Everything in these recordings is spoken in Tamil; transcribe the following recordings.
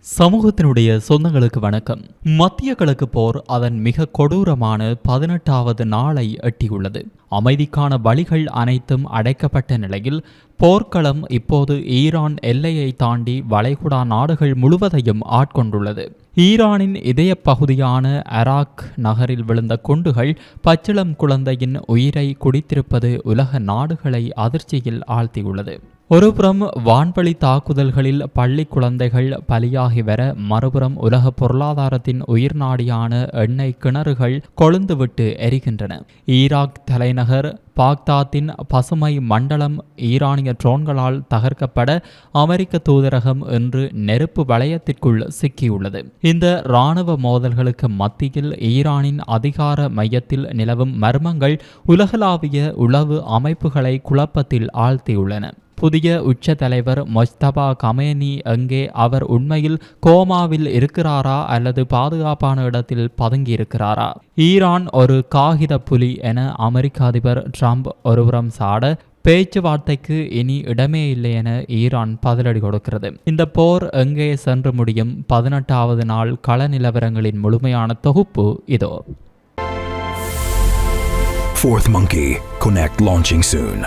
சமூகத்தினுடைய சொந்தங்களுக்கு வணக்கம். மத்திய கிழக்கு போர் அதன் மிக கொடூரமான 18வது நாளை எட்டியுள்ளது. அமைதிக்கான வழிகள் அனைத்தும் அடைக்கப்பட்ட நிலையில் போர்க்களம் இப்போது ஈரான் எல்லையை தாண்டி வளைகுடா நாடுகள் முழுவதையும் ஆட்கொண்டுள்ளது. ஈரானின் இதய பகுதியான அராக் நகரில் விழுந்த குண்டுகள் பச்சிளம் குழந்தையின் உயிரை குடித்திருப்பது உலக நாடுகளை அதிர்ச்சியில் ஆழ்த்தியுள்ளது. ஒருபுறம் வான்வழி தாக்குதல்களில் பள்ளி குழந்தைகள் பலியாகி வர, மறுபுறம் உலக பொருளாதாரத்தின் உயிர் நாடியான எண்ணெய் கிணறுகள் கொழுந்துவிட்டு எரிகின்றன. ஈராக் தலைநகர் பாக்தாத்தின் பசுமை மண்டலம் ஈரானிய ட்ரோன்களால் தகர்க்கப்பட அமெரிக்க தூதரகம் இன்று நெருப்பு வளையத்திற்குள் சிக்கியுள்ளது. இந்த இராணுவ மோதல்களுக்கு மத்தியில் ஈரானின் அதிகார மையத்தில் நிலவும் மர்மங்கள் உலகளாவிய உளவு அமைப்புகளை குழப்பத்தில் ஆழ்த்தியுள்ளன. புதிய உச்ச தலைவர் மொஜ்தபா கமேனி எங்கே? அவர் உண்மையில் கோமாவில் இருக்கிறாரா அல்லது பாதுகாப்பான இடத்தில் பதுங்கியிருக்கிறாரா? ஈரான் ஒரு காகித புலி என அமெரிக்க அதிபர் ட்ரம்ப் ஒருபுறம் சாட, பேச்சுவார்த்தைக்கு இனி இடமே இல்லை என ஈரான் பதிலடி கொடுக்கிறது. இந்த போர் எங்கே சென்று முடியும்? 18வது நாள் கள நிலவரங்களின் முழுமையான தொகுப்பு இதோ. Fourth Monkey Connect launching soon.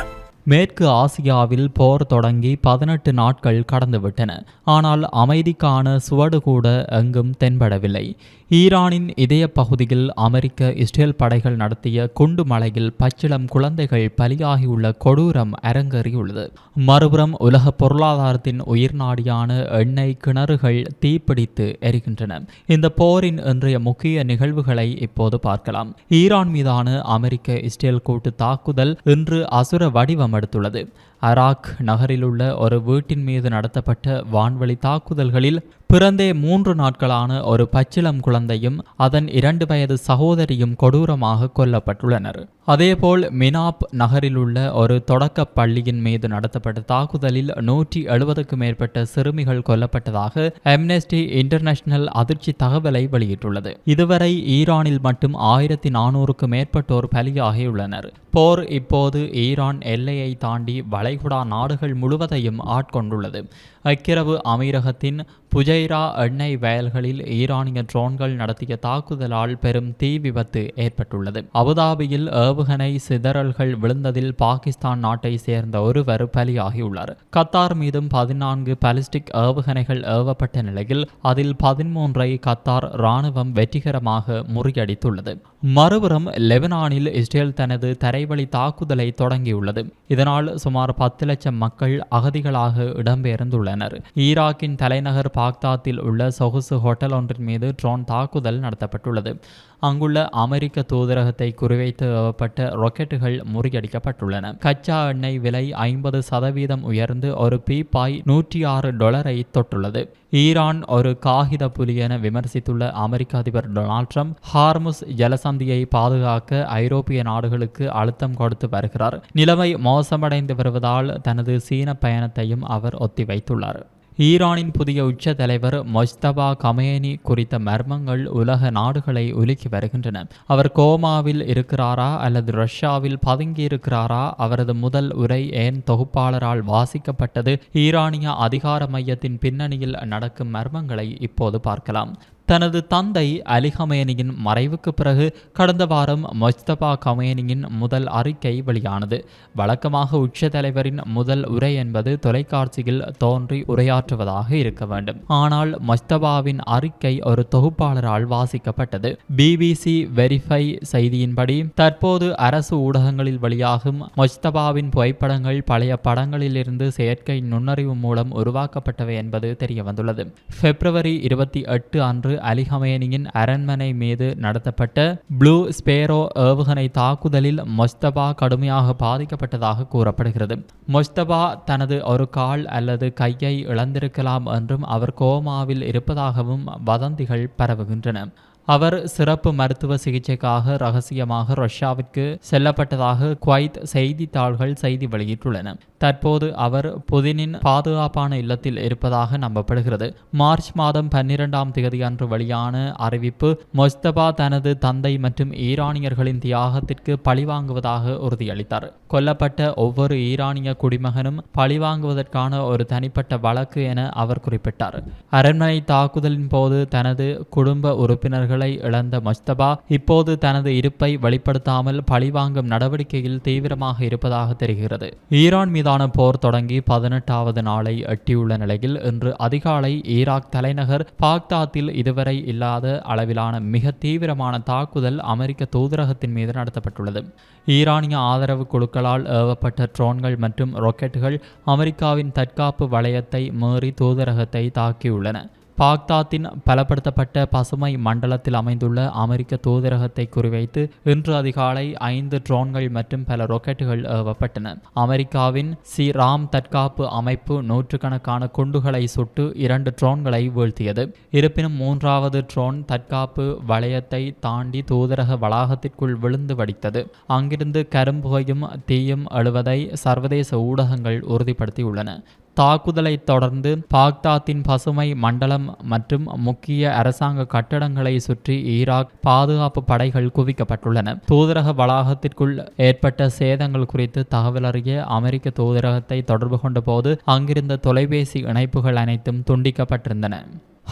மேற்கு ஆசியாவில் போர் தொடங்கி 18 நாட்கள் கடந்துவிட்டன. ஆனால் அமைதிக்கான சுவடு கூட எங்கும் தென்படவில்லை. ஈரானின் இதய பகுதியில் அமெரிக்க இஸ்ரேல் படைகள் நடத்திய குண்டு மழையில் பச்சிளம் குழந்தைகள் பலியாகியுள்ள கொடூரம் அரங்கேறியுள்ளது. மறுபுறம் உலக பொருளாதாரத்தின் உயிர் நாடியான எண்ணெய் கிணறுகள் தீப்பிடித்து எரிகின்றன. இந்த போரின் இன்றைய முக்கிய நிகழ்வுகளை இப்போது பார்க்கலாம். ஈரான் மீதான அமெரிக்க இஸ்ரேல் கூட்டு தாக்குதல் இன்று அசுர வடிவம் எடுத்துள்ளது. அராக் நகரிலுள்ள ஒரு வீட்டின் மீது நடத்தப்பட்ட வான்வழி தாக்குதல்களில் பிறந்தே 3 நாட்களான ஒரு பச்சிளம் குழந்தையும் அதன் 2 வயது சகோதரியும் கொடூரமாக கொல்லப்பட்டுள்ளனர். அதேபோல் மினாப் நகரிலுள்ள ஒரு தொடக்க பள்ளியின் மீது நடத்தப்பட்ட தாக்குதலில் 170க்கும் மேற்பட்ட சிறுமிகள் கொல்லப்பட்டதாக அம்னெஸ்டி இன்டர்நேஷனல் அதிர்ச்சி தகவலை வெளியிட்டுள்ளது. இதுவரை ஈரானில் மட்டும் 1400க்கும் மேற்பட்டோர் பலியாகியுள்ளனர். போர் இப்போது ஈரான் எல்லையை தாண்டி வளைகுடா நாடுகள் முழுவதையும் ஆட்கொண்டுள்ளது. ஐக்கிய அமீரகத்தின் புஜைரா எண்ணெய் வயல்களில் ஈரானிய ட்ரோன்கள் நடத்திய தாக்குதலால் பெரும் தீ விபத்து ஏற்பட்டுள்ளது. அபுதாபியில் ஏவுகணை சிதறல்கள் விழுந்ததில் பாகிஸ்தான் நாட்டை சேர்ந்த ஒருவர் பலியாகியுள்ளார். கத்தார் மீதும் 14 பாலிஸ்டிக் ஏவுகணைகள் ஏவப்பட்ட நிலையில் அதில் 13ஐ கத்தார் இராணுவம் வெற்றிகரமாக முறியடித்துள்ளது. மறுபுறம் லெபனானில் இஸ்ரேல் தனது தரைவழி தாக்குதலை தொடங்கியுள்ளது. இதனால் சுமார் 10 லட்சம் மக்கள் அகதிகளாக இடம்பெயர்ந்துள்ளனர். ஈராக்கின் தலைநகர் பாக்தாத்தில் உள்ள சொகுசு ஹோட்டல் ஒன்றின் மீது ட்ரோன் தாக்குதல் நடத்தப்பட்டுள்ளது. அங்குள்ள அமெரிக்க தூதரகத்தை குறிவைத்து ஏவப்பட்ட ராக்கெட்டுகள் முறியடிக்கப்பட்டுள்ளன. கச்சா எண்ணெய் விலை 50% உயர்ந்து ஒரு பீப்பாய் $106 தொட்டுள்ளது. ஈரான் ஒரு காகித புலி என விமர்சித்துள்ள அமெரிக்க அதிபர் டொனால்ட் ட்ரம்ப் ஹார்முஸ் ஜலசந்தியை பாதுகாக்க ஐரோப்பிய நாடுகளுக்கு அழுத்தம் கொடுத்து வருகிறார். நிலைமை மோசமடைந்து வருவதால் தனது சீன பயணத்தையும் அவர் ஒத்திவைத்துள்ளார். ஈரானின் புதிய உச்ச தலைவர் மொஜ்தபா கமேனி குறித்த மர்மங்கள் உலக நாடுகளை உலுக்கி வருகின்றன. அவர் கோமாவில் இருக்கிறாரா அல்லது ரஷ்யாவில் பதுங்கியிருக்கிறாரா? அவரது முதல் உரை ஏன் தொகுப்பாளரால் வாசிக்கப்பட்டது? ஈரானிய அதிகார மையத்தின் பின்னணியில் நடக்கும் மர்மங்களை இப்போது பார்க்கலாம். தனது தந்தை அலி கமேனியின் மறைவுக்கு பிறகு கடந்த வாரம் மொஜ்தபா கமேனியின் முதல் அறிக்கை வெளியானது. வழக்கமாக உச்ச தலைவரின் முதல் உரை என்பது தொலைக்காட்சியில் தோன்றி உரையாற்றுவதாக இருக்க வேண்டும். ஆனால் மொஜ்தபாவின் அறிக்கை ஒரு தொகுப்பாளரால் வாசிக்கப்பட்டது. BBC வெரிஃபை செய்தியின்படி தற்போது அரசு ஊடகங்களில் வெளியாகும் மொஜ்தபாவின் புகைப்படங்கள் பழைய படங்களிலிருந்து செயற்கை நுண்ணறிவு மூலம் உருவாக்கப்பட்டவை என்பது தெரியவந்துள்ளது. February 28 அன்று அலி கமேனியின் அரண்மனை மீது நடத்தப்பட்ட ப்ளூ ஸ்பேரோ ஏவுகணை தாக்குதலில் மொஜ்தபா கடுமையாக பாதிக்கப்பட்டதாக கூறப்படுகிறது. மொஜ்தபா தனது ஒரு கால் அல்லது கையை இழந்திருக்கலாம் என்றும் அவர் கோமாவில் இருப்பதாகவும் வதந்திகள் பரவுகின்றன. அவர் சிறப்பு மருத்துவ சிகிச்சைக்காக ரகசியமாக ரஷ்யாவிற்கு செல்லப்பட்டதாக குவைத் செய்தித்தாள்கள் செய்தி வெளியிட்டுள்ளன. தற்போது அவர் புதினின் பாதுகாப்பான இல்லத்தில் இருப்பதாக நம்பப்படுகிறது. மார்ச் மாதம் 12ஆம் தேதி அன்று வெளியான அறிவிப்பு மொஸ்தபா தனது தந்தை மற்றும் ஈரானியர்களின் தியாகத்திற்கு பழிவாங்குவதாக உறுதியளித்தார். கொல்லப்பட்ட ஒவ்வொரு ஈரானிய குடிமகனும் பழிவாங்குவதற்கான ஒரு தனிப்பட்ட வழக்கு என அவர் குறிப்பிட்டார். அரண்மனை தாக்குதலின் போது தனது குடும்ப உறுப்பினர்களை இழந்த மொஸ்தபா இப்போது தனது இருப்பை வெளிப்படுத்தாமல் பழிவாங்கும் நடவடிக்கையில் தீவிரமாக இருப்பதாக தெரிகிறது. ஈரான் மீதான போர் தொடங்கி 18வது நாளை எட்டியுள்ள நிலையில் இன்று அதிகாலை ஈராக் தலைநகர் பாக்தாத்தில் இதுவரை இல்லாத அளவிலான மிக தீவிரமான தாக்குதல் அமெரிக்க தூதரகத்தின் மீது நடத்தப்பட்டுள்ளது. ஈரானிய ஆதரவு குழுக்களால் ஏவப்பட்ட ட்ரோன்கள் மற்றும் ராக்கெட்டுகள் அமெரிக்காவின் தற்காப்பு வளையத்தை மீறி தூதரகத்தை தாக்கியுள்ளன. பாக்தாத்தின் பலப்படுத்தப்பட்ட பசுமை மண்டலத்தில் அமைந்துள்ள அமெரிக்க தூதரகத்தை குறிவைத்து இன்று அதிகாலை 5 ட்ரோன்கள் மற்றும் பல ராக்கெட்டுகள் ஏவப்பட்டன. அமெரிக்காவின் ராம் தற்காப்பு அமைப்பு நூற்றுக்கணக்கான குண்டுகளை சுட்டு 2 ட்ரோன்களை வீழ்த்தியது. இருப்பினும் 3வது ட்ரோன் தற்காப்பு வளையத்தை தாண்டி தூதரக வளாகத்திற்குள் விழுந்து வடித்தது. அங்கிருந்து கரும்புகையும் தீயும் எழுவதை சர்வதேச ஊடகங்கள் உறுதிப்படுத்தியுள்ளன. தாக்குதலை தொடர்ந்து பாக்தாத்தின் பசுமை மண்டலம் மற்றும் முக்கிய அரசாங்க கட்டடங்களை சுற்றி ஈராக் பாதுகாப்பு படைகள் குவிக்கப்பட்டுள்ளன. தூதரக வளாகத்திற்குள் ஏற்பட்ட சேதங்கள் குறித்து தகவல் அறிய அமெரிக்க தூதரகத்தை தொடர்பு கொண்ட போது அங்கிருந்த தொலைபேசி இணைப்புகள் அனைத்தும் துண்டிக்கப்பட்டிருந்தன.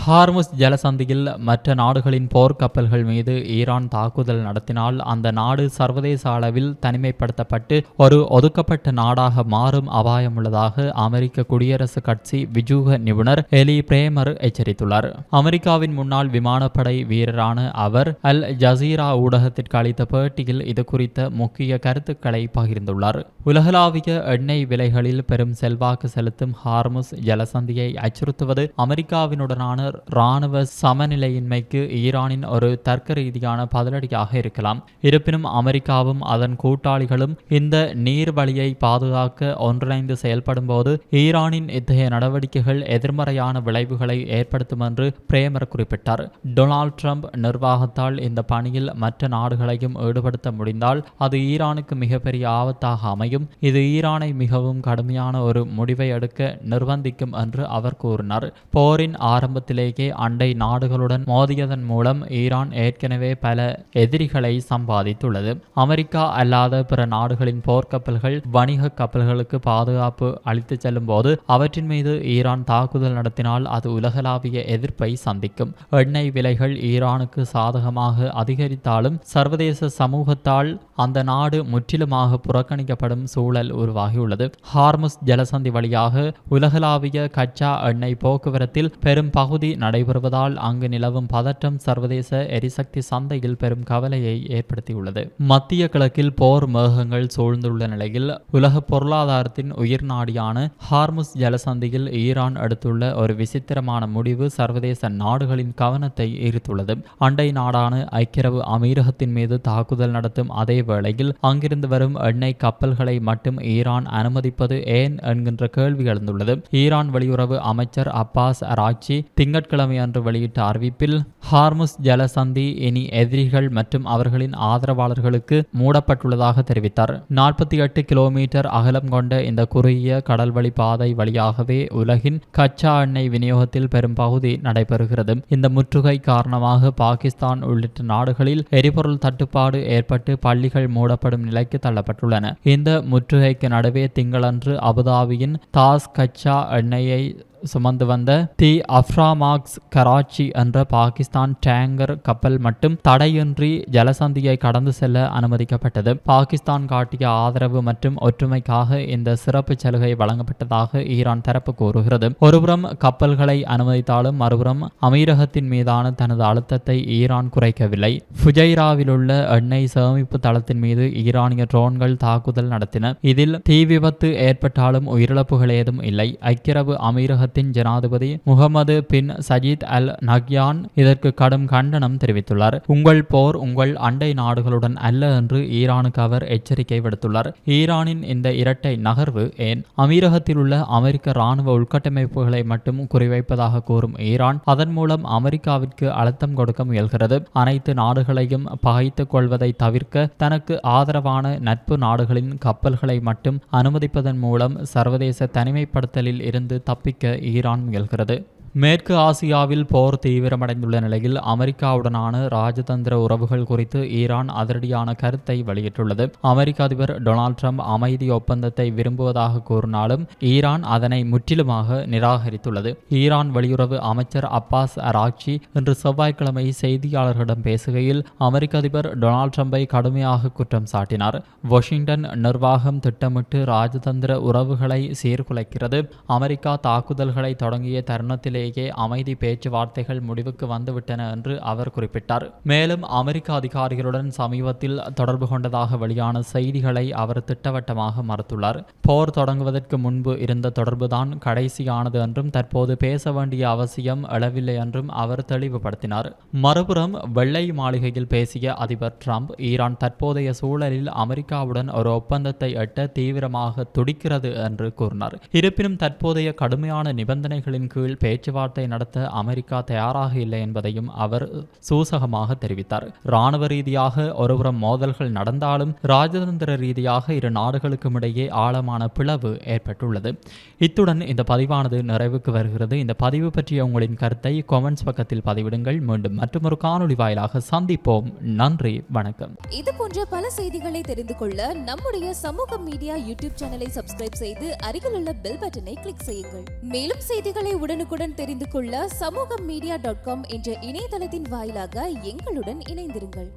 ஹார்முஸ் ஜலசந்தியில் மற்ற நாடுகளின் போர்க்கப்பல்கள் மீது ஈரான் தாக்குதல் நடத்தினால் அந்த நாடு சர்வதேச அளவில் தனிமைப்படுத்தப்பட்டு ஒரு ஒதுக்கப்பட்ட நாடாக மாறும் அபாயம் உள்ளதாக அமெரிக்க குடியரசுக் கட்சி விஜூக நிபுணர் எலி பிரேமர் எச்சரித்துள்ளார். அமெரிக்காவின் முன்னாள் விமானப்படை வீரரான அவர் அல் ஜசீரா ஊடகத்திற்கு அளித்த பேட்டியில் இது குறித்த முக்கிய கருத்துக்களை பகிர்ந்துள்ளார். உலகளாவிய எண்ணெய் விலைகளில் பெரும் செல்வாக்கு செலுத்தும் ஹார்முஸ் ஜலசந்தியை அச்சுறுத்துவது அமெரிக்காவினுடனான இராணுவ சமநிலையின்மைக்கு ஈரானின் ஒரு தர்க்க ரீதியான பதிலடியாக இருக்கலாம். இருப்பினும் அமெரிக்காவும் அதன் கூட்டாளிகளும் இந்த நீர்வழியை பாதுகாக்க ஒன்றிணைந்து செயல்படும் போது ஈரானின் இத்தகைய நடவடிக்கைகள் எதிர்மறையான விளைவுகளை ஏற்படுத்தும் என்று பிரேமர் குறிப்பிட்டார். டொனால்ட் ட்ரம்ப் நிர்வாகத்தால் இந்த பணியில் மற்ற நாடுகளையும் ஈடுபடுத்த முடிந்தால் அது ஈரானுக்கு மிகப்பெரிய ஆபத்தாக அமையும். இது ஈரானை மிகவும் கடுமையான ஒரு முடிவை எடுக்க நிர்பந்திக்கும் என்று அவர் கூறினார். போரின் ஆரம்பத்தில் அண்டை நாடுகளுடன் மோதியதன் மூலம் ஈரான் ஏற்கனவே பல எதிரிகளை சம்பாதித்துள்ளது. அமெரிக்கா அல்லாத பிற நாடுகளின் போர்க்கப்பல்கள் வணிக கப்பல்களுக்கு பாதுகாப்பு அளித்து செல்லும் போது அவற்றின் மீது ஈரான் தாக்குதல் நடத்தினால் அது உலகளாவிய எதிர்ப்பை சந்திக்கும். எண்ணெய் விலைகள் ஈரானுக்கு சாதகமாக அதிகரித்தாலும் சர்வதேச சமூகத்தால் அந்த நாடு முற்றிலுமாக புறக்கணிக்கப்படும் சூழல் உருவாகியுள்ளது. ஹார்முஸ் ஜலசந்தி வழியாக உலகளாவிய கச்சா எண்ணெய் போக்குவரத்தில் பெரும் பகுதி நடைபெறுவதால் அங்கு நிலவும் பதற்றம் சர்வதேச எரிசக்தி சந்தையில் பெரும் கவலையை ஏற்படுத்தியுள்ளது. மத்திய கிழக்கில் போர் மேகங்கள் சூழ்ந்துள்ள நிலையில் உலக பொருளாதாரத்தின் உயிர் நாடியான ஹார்முஸ் ஜலசந்தியில் ஈரான் எடுத்துள்ள ஒரு விசித்திரமான முடிவு சர்வதேச நாடுகளின் கவனத்தை ஈர்த்துள்ளது. அண்டை நாடான ஐக்கிய அரபு அமீரகத்தின் மீது தாக்குதல் நடத்தும் அதே வேளையில் அங்கிருந்து வரும் எண்ணெய் கப்பல்களை மட்டும் ஈரான் அனுமதிப்பது ஏன் என்கின்ற கேள்வி எழுந்துள்ளது. ஈரான் வெளியுறவு அமைச்சர் அப்பாஸ் அராக்சி திங்கட்கிழமை அன்று வெளியிட்ட அறிவிப்பில் ஹார்முஸ் ஜலசந்தி இனி எதிரிகள் மற்றும் அவர்களின் ஆதரவாளர்களுக்கு மூடப்பட்டுள்ளதாக தெரிவித்தார். 48 கிலோமீட்டர் அகலம் கொண்ட இந்த குறுகிய கடல்வழி பாதை வழியாகவே உலகின் கச்சா எண்ணெய் விநியோகத்தில் பெரும் பகுதி நடைபெறுகிறது. இந்த முற்றுகை காரணமாக பாகிஸ்தான் உள்ளிட்ட நாடுகளில் எரிபொருள் தட்டுப்பாடு ஏற்பட்டு பள்ளிகள் மூடப்படும் நிலைக்கு தள்ளப்பட்டுள்ளன. இந்த முற்றுகைக்கு நடுவே திங்களன்று அபுதாபியின் தாஸ் கச்சா எண்ணெயை சுமந்து வந்த தி அஃப்ராமாக்ஸ் கராச்சி என்ற பாகிஸ்தான் டேங்கர் கப்பல் மட்டும் தடையின்றி ஜலசந்தியை கடந்து செல்ல அனுமதிக்கப்பட்டது. பாகிஸ்தான் காட்டிய ஆதரவு மற்றும் ஒற்றுமைக்காக இந்த சிறப்பு சலுகை வழங்கப்பட்டதாக ஈரான் தரப்பு கூறுகிறது. ஒருபுறம் கப்பல்களை அனுமதித்தாலும் மறுபுறம் அமீரகத்தின் மீதான தனது அழுத்தத்தை ஈரான் குறைக்கவில்லை. ஃபுஜைராவிலுள்ள எண்ணெய் சேமிப்பு தளத்தின் மீது ஈரானிய ட்ரோன்கள் தாக்குதல் நடத்தின. இதில் தீ விபத்து ஏற்பட்டாலும் உயிரிழப்புகள் ஏதும் இல்லை. ஐக்கிய அரபு அமீரகத்தில் அமீரகத்தின் ஜனாதிபதி முகமது பின் சஜீத் அல் நஹ்யான் இதற்கு கடும் கண்டனம் தெரிவித்துள்ளார். உங்கள் போர் உங்கள் அண்டை நாடுகளுடன் அல்ல என்று ஈரானுக்கு அவர் எச்சரிக்கை விடுத்துள்ளார். ஈரானின் இந்த இரட்டை நகர்வு ஏன் அமீரகத்தில் உள்ள அமெரிக்க ராணுவ உள்கட்டமைப்புகளை மட்டும் குறிவைப்பதாக கூறும் ஈரான் அதன் மூலம் அமெரிக்காவிற்கு அழுத்தம் கொடுக்க முயல்கிறது. அனைத்து நாடுகளையும் பகைத்துக் கொள்வதை தவிர்க்க தனக்கு ஆதரவான நட்பு நாடுகளின் கப்பல்களை மட்டும் அனுமதிப்பதன் மூலம் சர்வதேச தனிமைப்படுத்தலில் இருந்து தப்பிக்க ஈரான் முயல்கிறது. மேற்கு ஆசியாவில் போர் தீவிரமடைந்துள்ள நிலையில் அமெரிக்காவுடனான ராஜதந்திர உறவுகள் குறித்து ஈரான் அதிரடியான கருத்தை வெளியிட்டுள்ளது. அமெரிக்க அதிபர் டொனால்ட் ட்ரம்ப் அமைதி ஒப்பந்தத்தை விரும்புவதாக கூறினாலும் ஈரான் அதனை முற்றிலுமாக நிராகரித்துள்ளது. ஈரான் வெளியுறவு அமைச்சர் அப்பாஸ் அராக்சி இன்று செவ்வாய்க்கிழமை செய்தியாளர்களிடம் பேசுகையில் அமெரிக்க அதிபர் டொனால்ட் ட்ரம்பை கடுமையாக குற்றம் சாட்டினார். வாஷிங்டன் நிர்வாகம் திட்டமிட்டு ராஜதந்திர உறவுகளை சீர்குலைக்கிறது. அமெரிக்கா தாக்குதல்களை தொடங்கிய தருணத்திலே அமைதி பேச்சுவார்த்தைகள் முடிவுக்கு வந்துவிட்டன என்று அவர் குறிப்பிட்டார். மேலும் அமெரிக்க அதிகாரிகளுடன் சமீபத்தில் தொடர்பு கொண்டதாக வெளியான செய்திகளை அவர் திட்டவட்டமாக மறுத்துள்ளார். போர் தொடங்குவதற்கு முன்பு இருந்த தொடர்புதான் கடைசியானது என்றும் தற்போது பேச வேண்டிய அவசியம் எழவில்லை என்றும் அவர் தெளிவுபடுத்தினார். மறுபுறம் வெள்ளை மாளிகையில் பேசிய அதிபர் ட்ரம்ப் ஈரான் தற்போதைய சூழலில் அமெரிக்காவுடன் ஒரு ஒப்பந்தத்தை எட்ட தீவிரமாக துடிக்கிறது என்று கூறினார். இருப்பினும் தற்போதைய கடுமையான நிபந்தனைகளின் கீழ் பேச்சுவார்த்தை நடத்த அமெரிக்கா தயாராக இல்லை என்பதையும் அவர் சூசகமாக தெரிவித்தார். இராணுவ ரீதியாக ஒருபுறம் மோதல்கள் நடந்தாலும் ராஜதந்திர ரீதியாக இரு நாடுகளுக்கும் இடையே ஆழமான பிளவு ஏற்பட்டுள்ளது. இத்துடன் இந்த பதிவானது நிறைவுக்கு வருகிறது. இந்த பதிவு பற்றிய உங்களின் கருத்தை கமெண்ட்ஸ் பக்கத்தில் பதிவிடுங்கள். மீண்டும் மற்றொரு காணொளி வாயிலாக சந்திப்போம். நன்றி, வணக்கம். இது போன்ற பல செய்திகளை தெரிந்து கொள்ள நம்முடைய சமூக மீடியா யூடியூப் சேனலை சப்ஸ்கிரைப் செய்து அருகில் உள்ள பெல் பட்டனை கிளிக் செய்யுங்கள். மேலும் செய்திகளை உடனுக்குடன் தெரிந்து கொள்ள சமூகமீடியா.com என்ற இணையதளத்தின் வாயிலாக எங்களுடன் இணைந்திருங்கள்.